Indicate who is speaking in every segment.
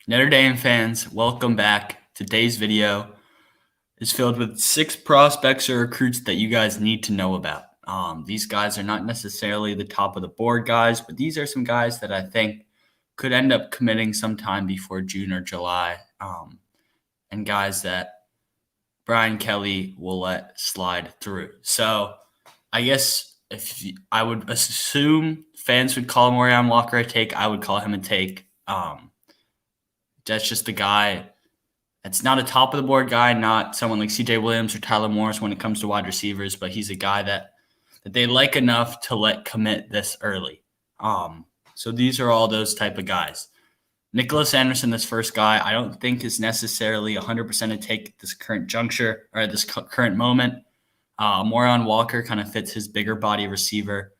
Speaker 1: Notre Dame fans, welcome back. Today's video is filled with 6 prospects or recruits that you guys need to know about. These guys are not necessarily the top of the board guys, but these are some guys that I think could end up committing sometime before June or July, and guys that Brian Kelly will let slide through. So I guess I would assume fans would call Morion Walker a take. I would call him a take. That's just a guy that's not a top of the board guy, not someone like CJ Williams or Tyler Morris when it comes to wide receivers, but he's a guy that they like enough to let commit this early. So these are all those type of guys. Nicholas Anderson, this first guy, I don't think is necessarily 100% a take at this current juncture or at this current moment. Morion Walker kind of fits his bigger body receiver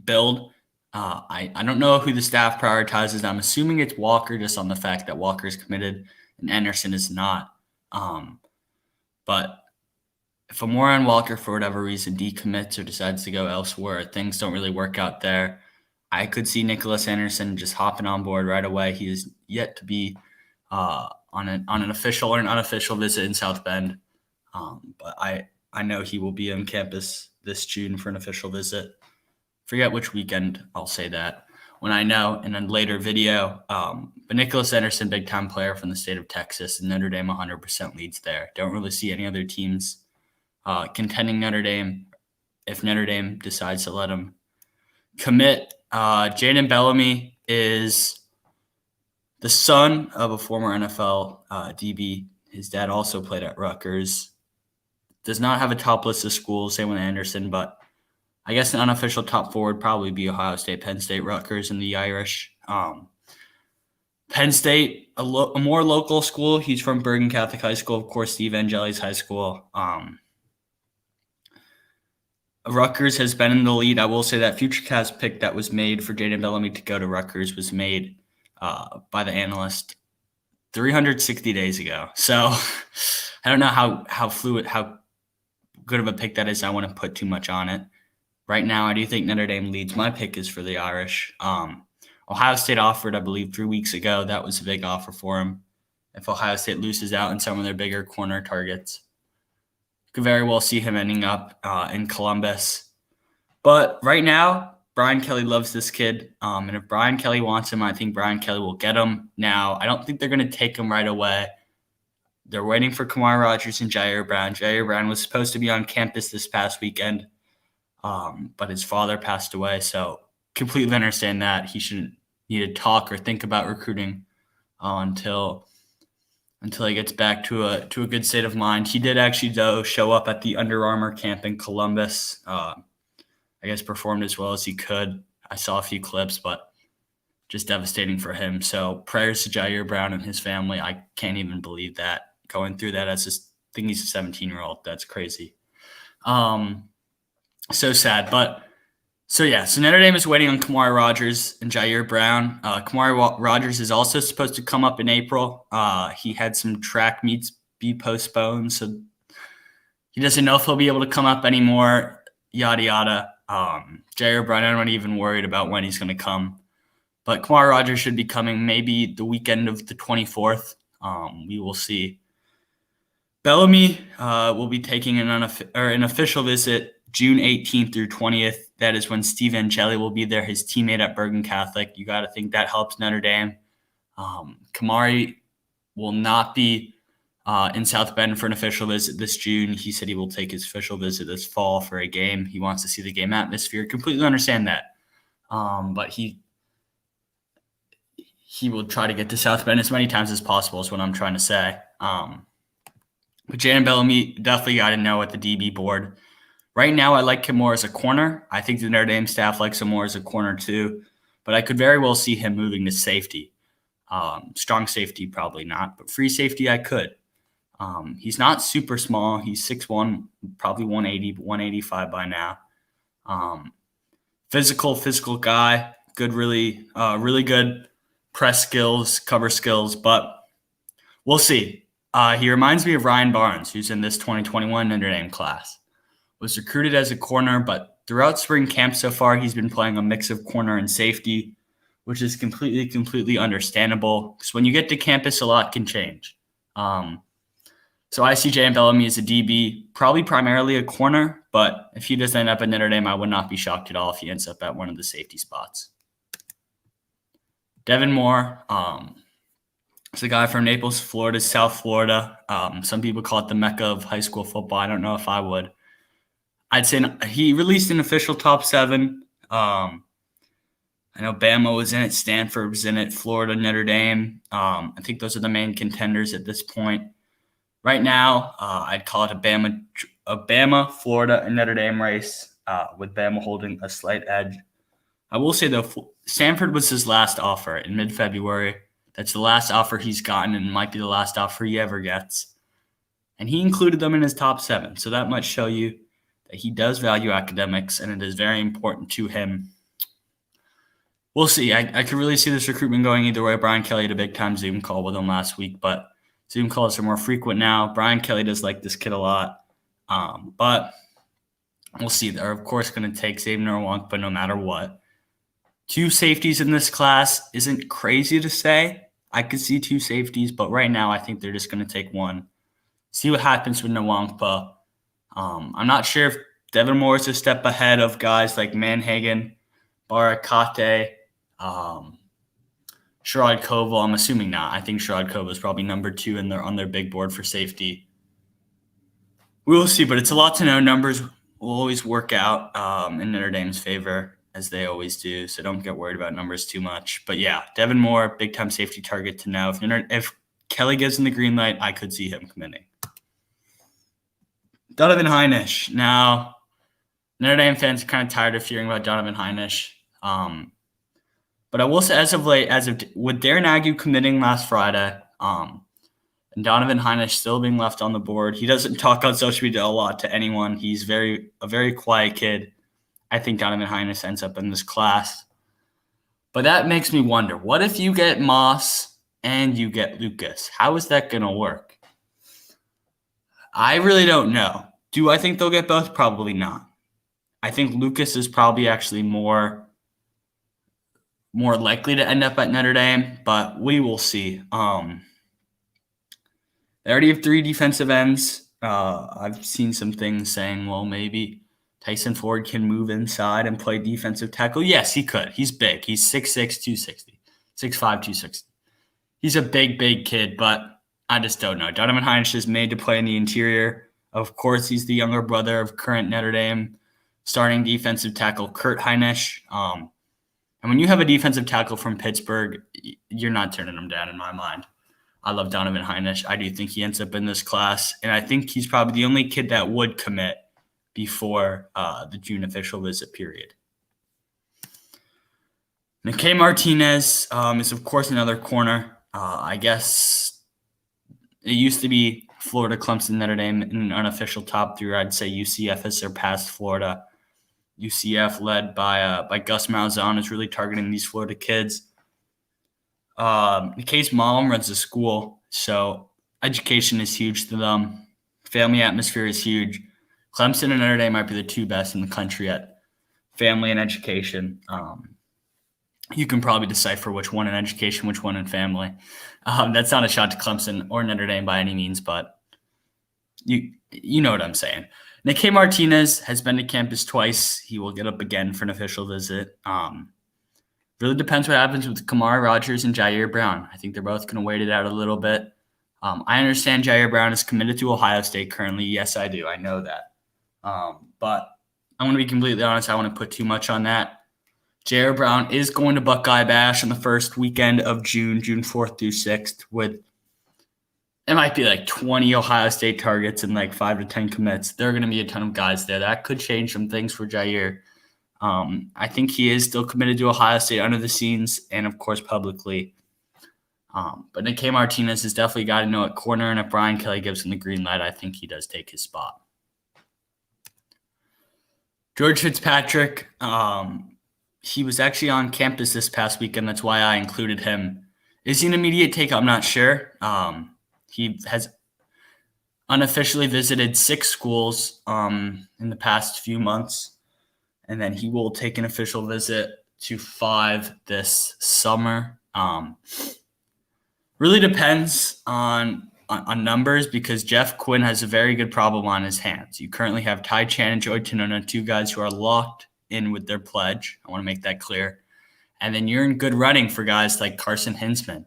Speaker 1: build. I don't know who the staff prioritizes. I'm assuming it's Walker just on the fact that Walker is committed and Anderson is not. But if Morion Walker, for whatever reason, decommits or decides to go elsewhere, things don't really work out there, I could see Nicholas Anderson just hopping on board right away. He is yet to be on an official or an unofficial visit in South Bend. But I know he will be on campus this June for an official visit. Forget which weekend, I'll say that when I know in a later video. But Nicholas Anderson, big-time player from the state of Texas, and Notre Dame 100% leads there. Don't really see any other teams contending Notre Dame if Notre Dame decides to let him commit. Jaden Bellamy is the son of a former NFL DB. His dad also played at Rutgers. Does not have a top list of schools, same with Anderson, but I guess an unofficial top four would probably be Ohio State, Penn State, Rutgers, and the Irish. Penn State, a more local school. He's from Bergen Catholic High School, of course, Steve Angeli's high school. Rutgers has been in the lead. I will say that FutureCast pick that was made for Jaden Bellamy to go to Rutgers was made by the analyst 360 days ago. So I don't know how good of a pick that is. I want to put too much on it. Right now, I do think Notre Dame leads. My pick is for the Irish. Ohio State offered, I believe, 3 weeks ago. That was a big offer for him. If Ohio State loses out in some of their bigger corner targets, you could very well see him ending up in Columbus. But right now, Brian Kelly loves this kid. And if Brian Kelly wants him, I think Brian Kelly will get him. Now, I don't think they're going to take him right away. They're waiting for Kamari Rogers and Jair Brown. Jair Brown was supposed to be on campus this past weekend. But his father passed away, so completely understand that. He shouldn't need to talk or think about recruiting until he gets back to a good state of mind. He did actually, though, show up at the Under Armour camp in Columbus. I guess performed as well as he could. I saw a few clips, but just devastating for him. So prayers to Jair Brown and his family. I can't even believe that. Going through that as I think he's a 17-year-old. That's crazy. So sad, but so Notre Dame is waiting on Kamari Rogers and Jair Brown. Kamari Rogers is also supposed to come up in April. He had some track meets be postponed, so he doesn't know if he'll be able to come up anymore, yada, yada. Jair Brown, I'm not even worried about when he's going to come. But Kamari Rogers should be coming maybe the weekend of the 24th. We will see. Bellamy will be taking an official visit June 18th through 20th. That is when Steve Angeli will be there, his teammate at Bergen Catholic. You got to think that helps Notre Dame. Kamari will not be in South Bend for an official visit this June. He said he will take his official visit this fall for a game. He wants to see the game atmosphere. Completely understand that. But he will try to get to South Bend as many times as possible is what I'm trying to say. But Jaden Bellamy definitely got to know at the DB board. Right now, I like him more as a corner. I think the Notre Dame staff likes him more as a corner too, but I could very well see him moving to safety. Strong safety, probably not, but free safety, I could. He's not super small. He's 6'1", probably 180, 185 by now. Physical guy, good, really good press skills, cover skills, but we'll see. He reminds me of Ryan Barnes, who's in this 2021 Notre Dame class. Was recruited as a corner, but throughout spring camp so far, he's been playing a mix of corner and safety. which is completely understandable because when you get to campus, a lot can change. So I see J.M. Bellamy as a DB, probably primarily a corner, but if he does end up at Notre Dame, I would not be shocked at all if he ends up at one of the safety spots. Devin Moore is a guy from Naples, Florida, South Florida. Some people call it the Mecca of high school football. I don't know if I would. I'd say he released an official top 7. I know Bama was in it, Stanford was in it, Florida, Notre Dame. I think those are the main contenders at this point. Right now, I'd call it a Bama, Florida, and Notre Dame race, with Bama holding a slight edge. I will say, though, Stanford was his last offer in mid-February. That's the last offer he's gotten and might be the last offer he ever gets. And he included them in his top 7. So that might show you that he does value academics, and it is very important to him. We'll see. I could really see this recruitment going either way. Brian Kelly had a big-time Zoom call with him last week, but Zoom calls are more frequent now. Brian Kelly does like this kid a lot. But we'll see. They're, of course, going to take Xavier Nwankpa no matter what. 2 safeties in this class isn't crazy to say. I could see 2 safeties, but right now I think they're just going to take one. See what happens with Nwankpa. I'm not sure if Devin Moore is a step ahead of guys like Manhagan, Barakate, Sherrod Koval. I'm assuming not. I think Sherrod Koval is probably number 2 on their big board for safety. We will see, but it's a lot to know. Numbers will always work out in Notre Dame's favor, as they always do, so don't get worried about numbers too much. But yeah, Devin Moore, big-time safety target to know. If Kelly gives him the green light, I could see him committing. Donovan Heinisch. Now, Notre Dame fans are kind of tired of hearing about Donovan Heinisch. But I will say, as of late, with Darren Agnew committing last Friday, and Donovan Heinisch still being left on the board, he doesn't talk on social media a lot to anyone. He's a very quiet kid. I think Donovan Heinisch ends up in this class. But that makes me wonder, what if you get Moss and you get Lucas? How is that going to work? I really don't know. Do I think they'll get both? Probably not. I think Lucas is probably actually more likely to end up at Notre Dame, but we will see. They already have 3 defensive ends. I've seen some things saying, well, maybe Tyson Ford can move inside and play defensive tackle. Yes, he could. He's big. He's 6'6", 260. 6'5", 260. He's a big kid, but I just don't know. Donovan Heinisch is made to play in the interior. Of course, he's the younger brother of current Notre Dame starting defensive tackle Kurt Heinisch. And when you have a defensive tackle from Pittsburgh, you're not turning him down in my mind. I love Donovan Heinisch. I do think he ends up in this class, and I think he's probably the only kid that would commit before the June official visit period. Nikkei Martinez is, of course, another corner. I guess it used to be Florida, Clemson, Notre Dame in an unofficial top 3. I'd say UCF has surpassed Florida. UCF, led by Gus Malzahn, is really targeting these Florida kids. Nikkei's mom runs a school, so education is huge to them. Family atmosphere is huge. Clemson and Notre Dame might be the 2 best in the country at family and education. You can probably decipher which one in education, which one in family. That's not a shot to Clemson or Notre Dame by any means, but you know what I'm saying. Nikkei Martinez has been to campus twice. He will get up again for an official visit. Really depends what happens with Kamari Rogers and Jair Brown. I think they're both going to wait it out a little bit. I understand Jair Brown is committed to Ohio State currently. Yes, I do. I know that. But I want to be completely honest. I want to put too much on that. Jair Brown is going to Buckeye Bash on the first weekend of June 4th through 6th, with it might be like 20 Ohio State targets and like 5 to 10 commits. There are going to be a ton of guys there. That could change some things for Jair. I think he is still committed to Ohio State under the scenes and, of course, publicly. But Nikkei Martinez has definitely got to know at corner, and if Brian Kelly gives him the green light, I think he does take his spot. George Fitzpatrick, he was actually on campus this past weekend. That's why I included him. Is he an immediate take? I'm not sure. He has unofficially visited 6 schools in the past few months, and then he will take an official visit to 5 this summer. Really depends on numbers because Jeff Quinn has a very good problem on his hands. You currently have Ty Chan and Joey Tonona, 2 guys who are locked in with their pledge. I want to make that clear. And then you're in good running for guys like Carson Hinsman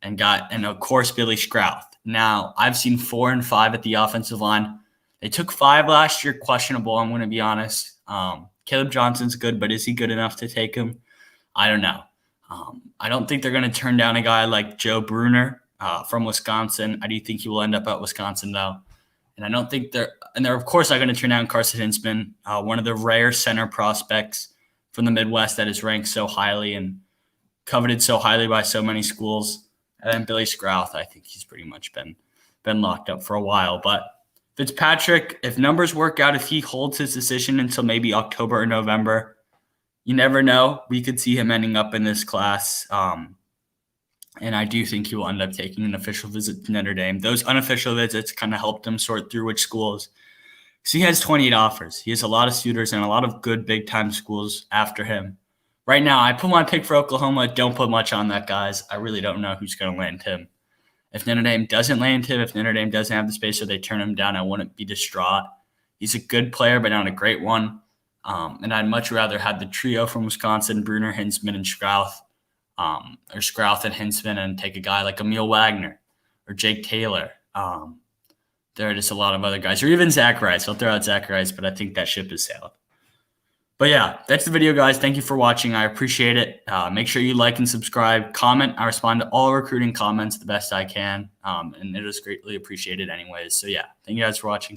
Speaker 1: and of course Billy Scrouth. Now, I've seen 4 and 5 at the offensive line. They took 5 last year, questionable, I'm going to be honest. Caleb Johnson's good, but is he good enough to take him? I don't know. I don't think they're going to turn down a guy like Joe Bruner from Wisconsin. I do think he will end up at Wisconsin, though. And I don't think they're of course not going to turn down Carson Hinsman, one of the rare center prospects from the Midwest that is ranked so highly and coveted so highly by so many schools. And then Billy Scrouth, I think he's pretty much been locked up for a while. But Fitzpatrick, if numbers work out, if he holds his decision until maybe October or November, you never know. We could see him ending up in this class. And I do think he will end up taking an official visit to Notre Dame. Those unofficial visits kind of helped him sort through which schools. So he has 28 offers. He has a lot of suitors and a lot of good big-time schools after him. Right now, I put my pick for Oklahoma. Don't put much on that, guys. I really don't know who's going to land him. If Notre Dame doesn't land him, if Notre Dame doesn't have the space or they turn him down, I wouldn't be distraught. He's a good player, but not a great one. And I'd much rather have the trio from Wisconsin, Bruner, Hinsman, and Scrouth, or Scrouth and Hinsman, and take a guy like Emil Wagner or Jake Taylor. There are just a lot of other guys, or even Zach Rice. I'll throw out Zach Rice, but I think that ship has sailed. But yeah, that's the video, guys. Thank you for watching. I appreciate it. Make sure you like and subscribe, comment. I respond to all recruiting comments the best I can, and it is greatly appreciated anyways. So yeah, thank you guys for watching.